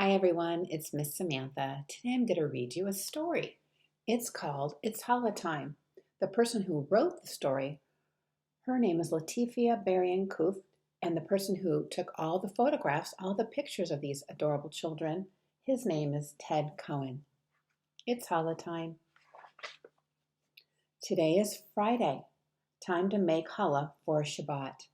Hi everyone, it's Miss Samantha. Today I'm going to read you a story. It's called It's Challah Time. The person who wrote the story, her name is Latifa Kropft, and the person who took all the photographs, all the pictures of these adorable children, his name is Ted Cohen. It's Challah time. Today is Friday, time to make challah for Shabbat.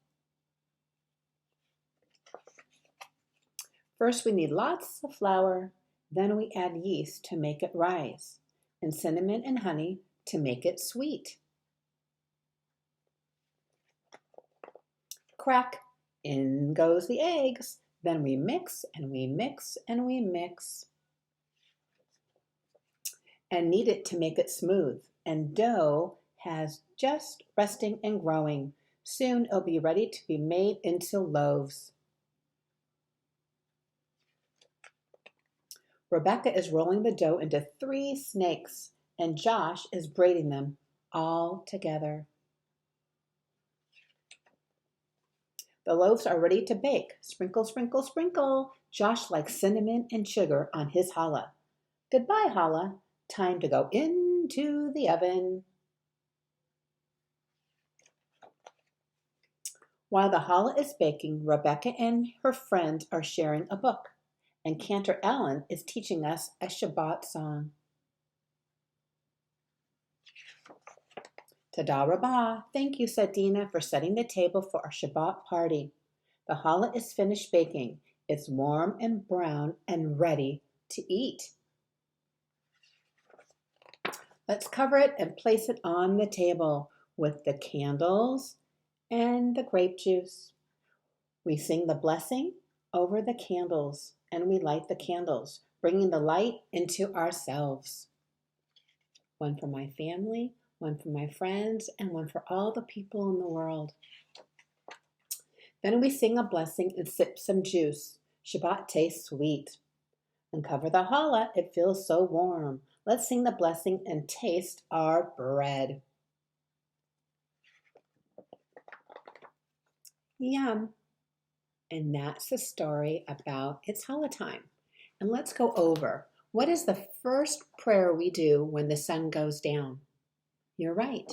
First, we need lots of flour, then we add yeast to make it rise, and cinnamon and honey to make it sweet. Crack, in goes the eggs, then we mix and we mix and we mix. And knead it to make it smooth, and dough has just resting and growing. Soon it'll be ready to be made into loaves. Rebecca is rolling the dough into 3 snakes, and Josh is braiding them all together. The loaves are ready to bake. Sprinkle, sprinkle, sprinkle. Josh likes cinnamon and sugar on his challah. Goodbye, challah. Time to go into the oven. While the challah is baking, Rebecca and her friends are sharing a book, and Cantor Allen is teaching us a Shabbat song. Tada Rabbah. Thank you, said Dina, for setting the table for our Shabbat party. The challah is finished baking. It's warm and brown and ready to eat. Let's cover it and place it on the table with the candles and the grape juice. We sing the blessing over the candles, and we light the candles, bringing the light into ourselves. One for my family, one for my friends, and one for all the people in the world. Then we sing a blessing and sip some juice. Shabbat tastes sweet. Uncover the challah, it feels so warm. Let's sing the blessing and taste our bread. Yum. And that's the story about It's Challah time. And let's go over, what is the first prayer we do when the sun goes down? You're right.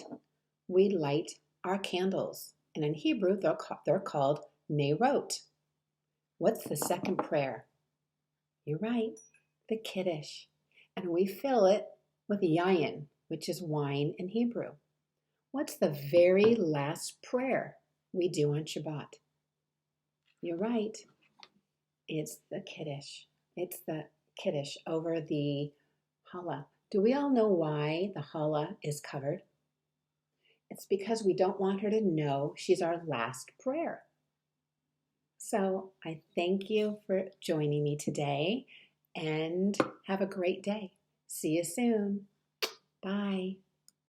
We light our candles. And in Hebrew, they're called nerot. What's the second prayer? You're right, the Kiddush. And we fill it with yayin, which is wine in Hebrew. What's the very last prayer we do on Shabbat? You're right. It's the Kiddush. It's the Kiddush over the challah. Do we all know why the challah is covered? It's because we don't want her to know she's our last prayer. So I thank you for joining me today and have a great day. See you soon. Bye.